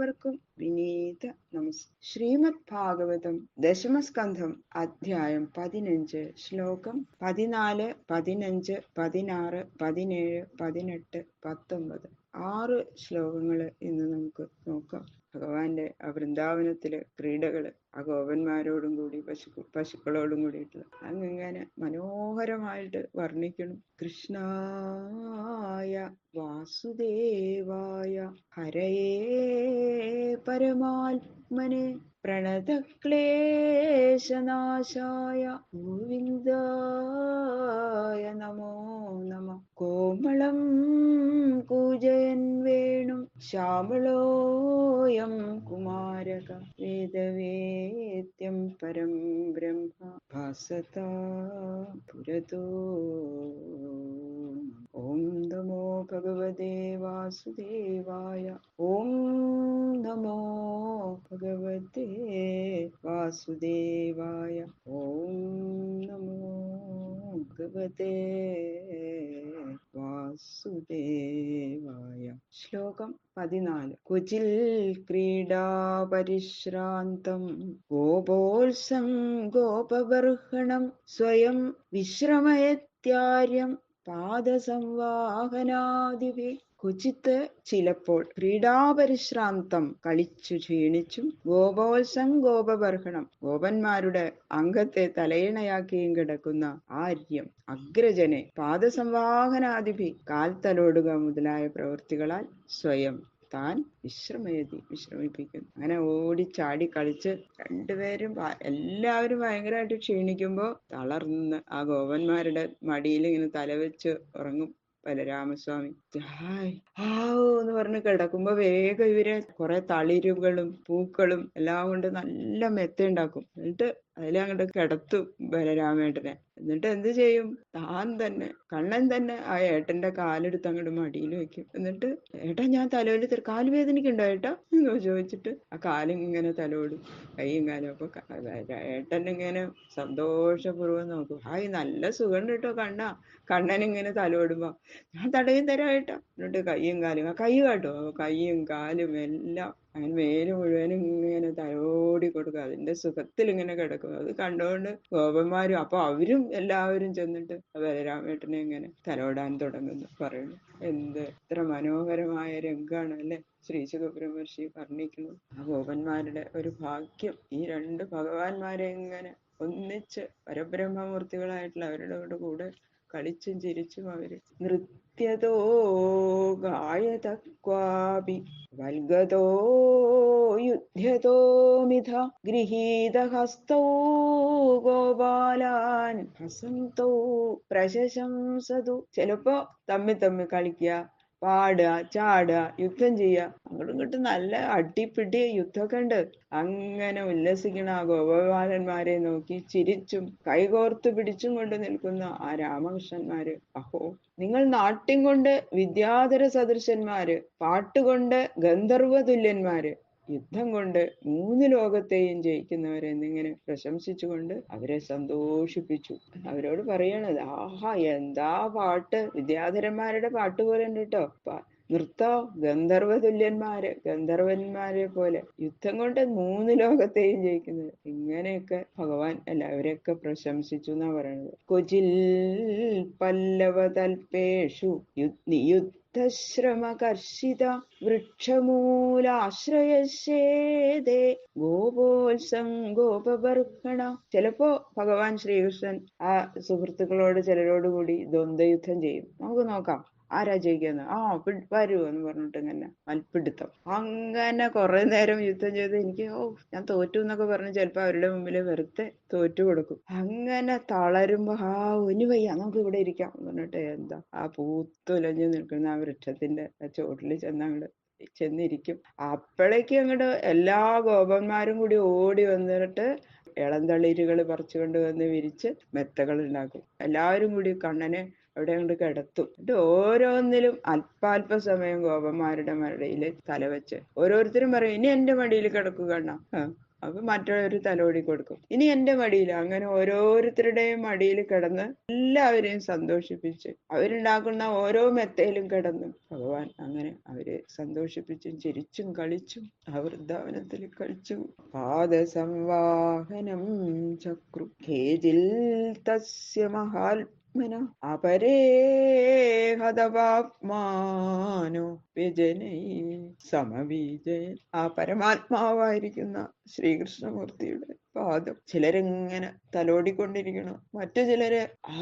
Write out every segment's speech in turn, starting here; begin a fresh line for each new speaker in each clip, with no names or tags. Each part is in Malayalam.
എല്ലാവർക്കും വിനീത നമസ്കാരം. ശ്രീമദ് ഭാഗവതം ദശമസ്കന്ധം അധ്യായം 15 ശ്ലോകം 14, 15, 16, 17, 18, 19 6 ശ്ലോകങ്ങള് ഇന്ന് നമുക്ക് നോക്കാം. ഭഗവാന്റെ ആ വൃന്ദാവനത്തിലെ ക്രീഡകള് ആ ഗോപന്മാരോടും കൂടി പശുക്കളോടും കൂടിയിട്ടുള്ള അങ്ങനെ മനോഹരമായിട്ട് വർണ്ണിക്കണം. കൃഷ്ണായ വാസുദേവായ ഹരയേ പരമാത്മനെ പ്രണതക്ലേശനാശായ ഗോവിന്ദായ നമോ നമഃ. കോമളം കൂജയൻ വേണും ശ്യാമളോയം കുമാരക വേദവേദ്യം പരം ബ്രഹ്മ ഭാസതാ പുരതോ. ഓം നമോ ഭഗവതേ വാസുദേവായ. ഓം നമോ ഭഗവതേ വാസുദേവായ. ഓം നമോ ഭഗവതേ വാസുദേവായ. ശ്ലോകം 14. കുചിൽ ക്രീഡാ പരിശ്രാന്തം ഗോപോത്സം ഗോപബർഹണം സ്വയം വിശ്രമയത്യാര്യം പാദസംവാഹനാദിഭി. ക്വചിത്ത് ചിലപ്പോൾ ക്രീഡാപരിശ്രാന്തം കളിച്ചു ക്ഷീണിച്ചും ഗോപോത്സം ഗോപബർഹണം ഗോപന്മാരുടെ അംഗത്തെ തലയിണയാക്കിയും കിടക്കുന്ന ആര്യം അഗ്രജനെ പാദസംവാഹനാദിഭി കാൽത്തലോടുക മുതലായ പ്രവൃത്തികളാൽ സ്വയം താൻ വിശ്രമിപ്പിക്കുന്നു. അങ്ങനെ ഓടിച്ചാടി കളിച്ച് രണ്ടുപേരും എല്ലാവരും ഭയങ്കരമായിട്ട് ക്ഷീണിക്കുമ്പോ തളർന്ന് ആ ഗോപന്മാരുടെ മടിയിൽ ഇങ്ങനെ തലവെച്ച് ഉറങ്ങും ബലരാമസ്വാമി. ഹായ് ഹാവോ എന്ന് പറഞ്ഞ് കിടക്കുമ്പോ വേഗം ഇവരെ കുറെ തളിരുകളും പൂക്കളും എല്ലാം കൊണ്ട് നല്ല മെത്ത ഉണ്ടാക്കും. എന്നിട്ട് അതിലങ്ങോട്ട് കിടത്തും ബലരാമേട്ടനെ. എന്നിട്ട് എന്ത് ചെയ്യും? താൻ തന്നെ കണ്ണൻ തന്നെ ആ ഏട്ടന്റെ കാലെടുത്ത് അങ്ങോട്ട് മടിയിൽ വെക്കും. എന്നിട്ട് ഏട്ടാ ഞാൻ തലോലി കാല് വേദനിക്കുണ്ടോ ഏട്ടാ എന്ന് ചോദിച്ചിട്ട് ആ കാലിങ്ങനെ തലോടും, കൈയും കാലും. അപ്പൊ ഏട്ടൻ ഇങ്ങനെ സന്തോഷപൂർവ്വം നോക്കും. ഹായ് നല്ല സുഖം കേട്ടോ കണ്ണൻ ഇങ്ങനെ തലോടുമ്പോ ഞാൻ തടയും തരാം ഏട്ടാ. എന്നിട്ട് കൈയും കാലും കൈ കാട്ടോ കൈയും കാലും എല്ലാം അങ്ങനെ മേല് മുഴുവനും ഇങ്ങനെ തലോടി കൊടുക്കുക. അതിന്റെ സുഖത്തിൽ ഇങ്ങനെ കിടക്കും. അത് കണ്ടുകൊണ്ട് ഗോപന്മാരും അപ്പൊ അവരും എല്ലാവരും ചെന്നിട്ട് ബലരാമേട്ടനെ ഇങ്ങനെ തലോടാൻ തുടങ്ങുന്നു പറയുന്നു. എത്ര മനോഹരമായ രംഗാണ് അല്ലെ ശ്രീ സുഖബ്രഹ്മർഷി വർണ്ണിക്കുന്നത്. ആ ഗോപന്മാരുടെ ഒരു ഭാഗ്യം. ഈ രണ്ട് ഭഗവാന്മാരെ ഇങ്ങനെ ഒന്നിച്ച് പരബ്രഹ്മമൂർത്തികളായിട്ടുള്ള അവരുടെ കൂടെ കളിച്ചും ചിരിച്ചും അവര് നൃത്യതോ ഗായതക്വാപി വൽഗതോ യുധ്യതോ മിഥ ഗൃഹീതഹസ്തൗ ഗോപാലാൻ ഹസന്തൗ പ്രശംസതു. ചിലപ്പോ തമ്മിൽ കളിക്കുക, പാടുക, ചാടുക, യുദ്ധം ചെയ്യുക. അങ്ങോട്ടും ഇങ്ങോട്ടും നല്ല അടിപിടി യുദ്ധമൊക്കെ ഉണ്ട്. അങ്ങനെ ഉല്ലസിക്കണ ആ ഗോപബാലന്മാരെ നോക്കി ചിരിച്ചും കൈകോർത്ത് പിടിച്ചും കൊണ്ട് നിൽക്കുന്ന ആ രാമകൃഷ്ണന്മാര്. അഹോ, നിങ്ങൾ നാട്യം കൊണ്ട് വിദ്യാധര സദൃശന്മാര്, പാട്ടുകൊണ്ട് ഗന്ധർവ തുല്യന്മാര്, യുദ്ധം കൊണ്ട് 3 ലോകത്തെയും ജയിക്കുന്നവരെന്നിങ്ങനെ പ്രശംസിച്ചുകൊണ്ട് അവരെ സന്തോഷിപ്പിച്ചു. അവരോട് പറയണത് ആഹാ എന്താ പാട്ട്, വിദ്യാധരന്മാരുടെ പാട്ട് പോലെ ഉണ്ട് കേട്ടോ. നൃത്തോ ഗന്ധർവന്മാരെ പോലെ, യുദ്ധം കൊണ്ട് 3 ലോകത്തെയും ജയിക്കുന്നത്. ഇങ്ങനെയൊക്കെ ഭഗവാൻ എല്ലാവരെയൊക്കെ പ്രശംസിച്ചു എന്നാ പറയണത്. കൊജിൽ പല്ലവതൽപേഷു ശ്രമകർഷിത വൃക്ഷമൂലാശ്രയശേദേ ഗോപോത്സം ഗോപബർഹണ. ചിലപ്പോ ഭഗവാൻ ശ്രീകൃഷ്ണൻ ആ സുഹൃത്തുക്കളോട് ചിലരോടുകൂടി ദ്വന്ദ്വയുദ്ധം ചെയ്യും. നമുക്ക് നോക്കാം ആരാ ജയിക്കുന്ന. വരൂ എന്ന് പറഞ്ഞിട്ട് ഇങ്ങനെ മൽപ്പിടുത്തം. അങ്ങനെ കുറെ നേരം യുദ്ധം ചെയ്ത് എനിക്ക് ഞാൻ തോറ്റു എന്നൊക്കെ പറഞ്ഞ് ചിലപ്പോ അവരുടെ മുമ്പിൽ വെറുതെ തോറ്റു കൊടുക്കും. അങ്ങനെ തളരുമ്പോ ഇനി വയ്യ നമുക്ക് ഇവിടെ ഇരിക്കാം എന്ന് പറഞ്ഞിട്ട് എന്താ ആ പൂത്തുലഞ്ഞു നിൽക്കുന്ന ആ വൃക്ഷത്തിന്റെ ചോട്ടിൽ ചെന്നിരിക്കും. അപ്പോഴേക്കും അങ്ങോട്ട് എല്ലാ ഗോപന്മാരും കൂടി ഓടി വന്നിട്ട് ഇളന്തളിരുകൾ പറിച്ചുകൊണ്ട് വന്ന് വിരിച്ച് മെത്തകൾ ഉണ്ടാക്കും. എല്ലാവരും കൂടി കണ്ണനെ അവിടെ കൊണ്ട് കിടത്തും. എന്നിട്ട് ഓരോന്നിലും അല്പാൽപ സമയം ഗോപന്മാരുടെ മടിയിൽ തലവെച്ച് ഓരോരുത്തരും പറയും ഇനി എന്റെ മടിയിൽ കിടക്കുക കണ്ണ, അപ്പൊ മറ്റുള്ളവർ തലോടി കൊടുക്കും. ഇനി എന്റെ മടിയിൽ, അങ്ങനെ ഓരോരുത്തരുടെയും മടിയിൽ കിടന്ന് എല്ലാവരെയും സന്തോഷിപ്പിച്ച് അവരുണ്ടാക്കുന്ന ഓരോ മെത്തയിലും കിടന്നും ഭഗവാൻ അങ്ങനെ അവരെ സന്തോഷിപ്പിച്ചും ചിരിച്ചും കളിച്ചും ആ വൃന്ദാവനത്തിൽ കളിച്ചു. പാദസംവാഹനം ചക്രു ഖേജിൽ തസ്യ മഹാത്മന അപരേ ഹതപാപ്മാനോ വ്യജനൈ സമവിജയൻ. ആ പരമാത്മാവായിരിക്കുന്ന ശ്രീകൃഷ്ണമൂർത്തിയുടെ പാദം ചിലരിങ്ങനെ തലോടിക്കൊണ്ടിരിക്കണം, മറ്റു ചിലര് ആ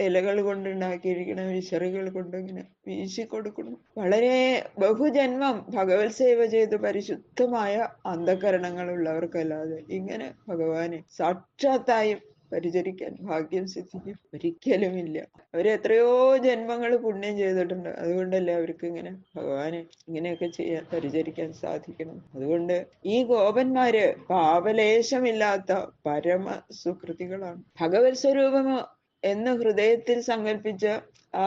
ഇലകൾ കൊണ്ടുണ്ടാക്കിയിരിക്കണ വിശറികൾ കൊണ്ടിങ്ങനെ വീശിക്കൊടുക്കണം. വളരെ ബഹുജന്മം ഭഗവത് സേവ ചെയ്ത് പരിശുദ്ധമായ അന്ധകരണങ്ങളുള്ളവർക്കല്ലാതെ ഇങ്ങനെ ഭഗവാനെ സാക്ഷാത്തായും പരിചരിക്കാൻ ഭാഗ്യം സിദ്ധിക്കും ഒരിക്കലുമില്ല. അവരെത്രയോ ജന്മങ്ങൾ പുണ്യം ചെയ്തിട്ടുണ്ട്. അതുകൊണ്ടല്ലേ അവർക്ക് ഇങ്ങനെ ഭഗവാനെ ഇങ്ങനെയൊക്കെ ചെയ്യാൻ പരിചരിക്കാൻ സാധിക്കണം. അതുകൊണ്ട് ഈ ഗോപന്മാര് പാപലേശമില്ലാത്ത പരമ സുകൃതികളാണ്. ഭഗവത് സ്വരൂപമോ എന്ന് ഹൃദയത്തിൽ സങ്കല്പിച്ച ആ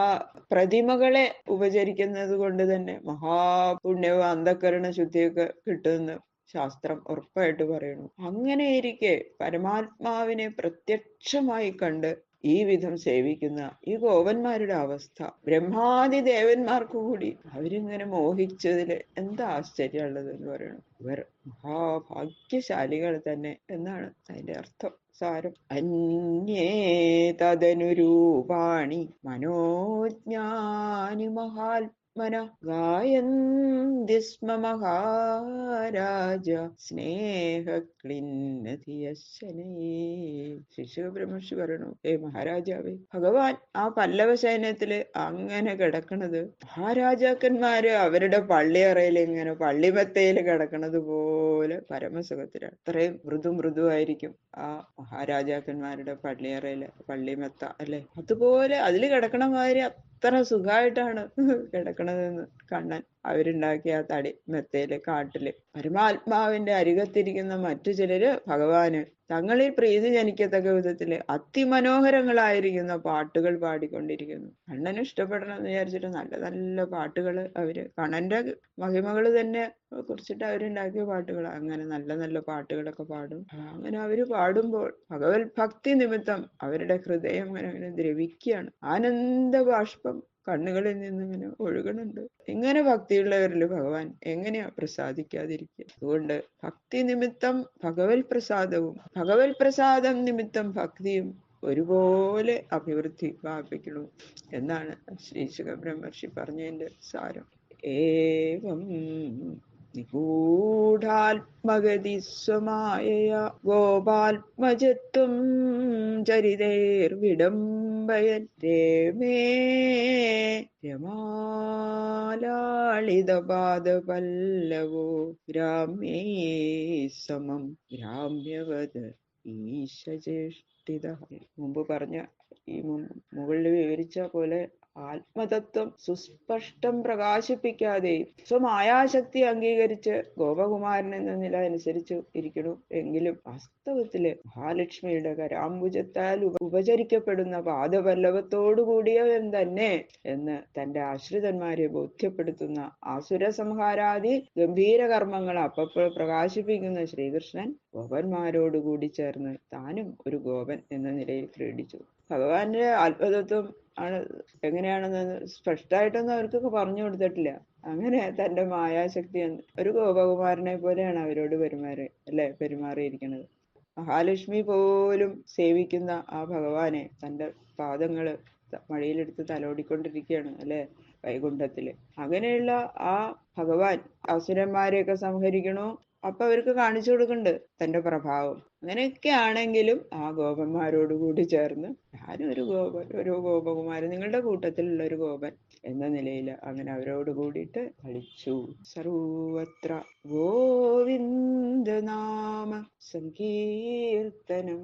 പ്രതിമകളെ ഉപചരിക്കുന്നത് കൊണ്ട് തന്നെ മഹാപുണ്യവും അന്ധകരണ ശുദ്ധിയൊക്കെ കിട്ടുമെന്ന് ശാസ്ത്രം ഉറപ്പായിട്ട് പറയുന്നു. അങ്ങനെയിരിക്കെ പരമാത്മാവിനെ പ്രത്യക്ഷമായി കണ്ട് ഈ വിധം സേവിക്കുന്ന ഈ ഗോപന്മാരുടെ അവസ്ഥ ബ്രഹ്മാദി ദേവന്മാർക്ക് കൂടി അവരിങ്ങനെ മോഹിച്ചതിൽ എന്താ ആശ്ചര്യമുള്ളത് എന്ന് പറയണം. ഇവർ മഹാഭാഗ്യശാലികൾ തന്നെ എന്നാണ് അതിന്റെ അർത്ഥം, സാരം. അന്യേ തദനുരൂപാണി മനോജ്ഞാനി മഹാത്മന ഗായന്തി സ്മ മഹാരാജ സ്നേഹക്ലിന്നതിയശനൈ. ശിശുബ്രഹ്മർഷി പറയണു, ഏ മഹാരാജാവേ, ഭഗവാൻ ആ പല്ലവ സൈന്യത്തില് അങ്ങനെ കിടക്കണത് മഹാരാജാക്കന്മാര് അവരുടെ പള്ളിയറയിൽ ഇങ്ങനെ പള്ളിമെത്തയില് കിടക്കണത് പോലെ പരമസുഖത്തിലാണ്. അത്രയും മൃദുവായിരിക്കും ആ മഹാരാജാക്കന്മാരുടെ പള്ളിയറയില് പള്ളിമെത്ത അല്ലെ. അതുപോലെ അതില് കിടക്കണ മാതിരി അത്ര സുഖമായിട്ടാണ് കിടക്കണതെന്ന് കണ്ണൻ അവരുണ്ടാക്കിയ ആ തടി മെത്തയില് കാട്ടില്. പരമാത്മാവിന്റെ അരികത്തിരിക്കുന്ന മറ്റു ചിലര് ഭഗവാന് തങ്ങളിൽ പ്രീതി ജനിക്കത്തക്ക വിധത്തില് അതിമനോഹരങ്ങളായിരിക്കുന്ന പാട്ടുകൾ പാടിക്കൊണ്ടിരിക്കുന്നു. കണ്ണന് ഇഷ്ടപ്പെടണമെന്ന് വിചാരിച്ചിട്ട് നല്ല നല്ല പാട്ടുകള് അവര് കണ്ണന്റെ മഹിമകള് തന്നെ കുറിച്ചിട്ട് അവരുണ്ടാക്കിയ പാട്ടുകൾ, അങ്ങനെ നല്ല നല്ല പാട്ടുകളൊക്കെ പാടും. അങ്ങനെ അവര് പാടുമ്പോൾ ഭഗവത് ഭക്തി നിമിത്തം അവരുടെ ഹൃദയം അങ്ങനെ ദ്രവിക്കുകയാണ്. ആനന്ദ ബാഷ്പം കണ്ണുകളിൽ നിന്നിങ്ങനെ ഒഴുകണുണ്ട്. ഇങ്ങനെ ഭക്തിയുള്ളവരിൽ ഭഗവാൻ എങ്ങനെയാ പ്രസാദിക്കാതിരിക്കുക? അതുകൊണ്ട് ഭക്തി നിമിത്തം ഭഗവത് പ്രസാദവും ഭഗവത് പ്രസാദം നിമിത്തം ഭക്തിയും ഒരുപോലെ അഭിവൃദ്ധി പ്രാപിക്കണം എന്നാണ് ശ്രീ ശുകബ്രഹ്മർഷി പറഞ്ഞതിന്റെ സാരം. ഏവം നിഗൂഢാത്മഗതി സ്വമായയാ ഗോപാത്മജത്വം ചരിതൈർവിഡംബയൻ രമേ രമാലാളിതപാദപല്ലവോ ഗ്രാമ്യൈ സമം ഗ്രാമ്യവത് ഈശചേഷ്ടിത. മുമ്പ് പറഞ്ഞ ഈ മുകളിൽ വിവരിച്ച പോലെ ആത്മതത്വം സുസ്പഷ്ടം പ്രകാശിപ്പിക്കാതെ സ്വമായാശക്തി അംഗീകരിച്ച് ഗോപകുമാരൻ എന്ന നില അനുസരിച്ച് ഇരിക്കണം. എങ്കിലും വാസ്തവത്തില് മഹാലക്ഷ്മിയുടെ കരാംബുജത്താൽ ഉപചരിക്കപ്പെടുന്ന പാദപല്ലവത്തോടു കൂടിയവൻ തന്നെ എന്ന് തന്റെ ആശ്രിതന്മാരെ ബോധ്യപ്പെടുത്തുന്ന ആസുര സംഹാരാദി ഗംഭീര കർമ്മങ്ങൾ അപ്പപ്പോൾ പ്രകാശിപ്പിക്കുന്ന ശ്രീകൃഷ്ണൻ ഗോപന്മാരോടുകൂടി ചേർന്ന് താനും ഒരു ഗോപൻ എന്ന നിലയിൽ ക്രീഡിച്ചു. ഭഗവാന്റെ ആത്മതത്വം ആണ് എങ്ങനെയാണെന്ന് സ്പഷ്ടമായിട്ടൊന്നും അവർക്കൊക്കെ പറഞ്ഞു കൊടുത്തിട്ടില്ല. അങ്ങനെ തന്റെ മായാശക്തി ഒരു ഗോപകുമാരനെ പോലെയാണ് അവരോട് പെരുമാറിയിരിക്കുന്നത്. മഹാലക്ഷ്മി പോലും സേവിക്കുന്ന ആ ഭഗവാനെ തന്റെ പാദങ്ങള് മഴയിലെടുത്ത് തലോടിക്കൊണ്ടിരിക്കുകയാണ് അല്ലെ വൈകുണ്ഠത്തില്. അങ്ങനെയുള്ള ആ ഭഗവാൻ അസുരന്മാരെയൊക്കെ സംഹരിക്കണോ, അപ്പൊ അവർക്ക് കാണിച്ചു കൊടുക്കുന്നുണ്ട് തന്റെ പ്രഭാവം. അങ്ങനെയൊക്കെ ആണെങ്കിലും ആ ഗോപന്മാരോടുകൂടി ചേർന്ന് ഞാനും ഒരു ഗോപകുമാരൻ, നിങ്ങളുടെ കൂട്ടത്തിലുള്ള ഒരു ഗോപൻ എന്ന നിലയിൽ അങ്ങനെ അവരോട് കൂടിയിട്ട് കളിച്ചു. സർവത്ര ഗോവിന്ദനാമ സങ്കീർത്തനം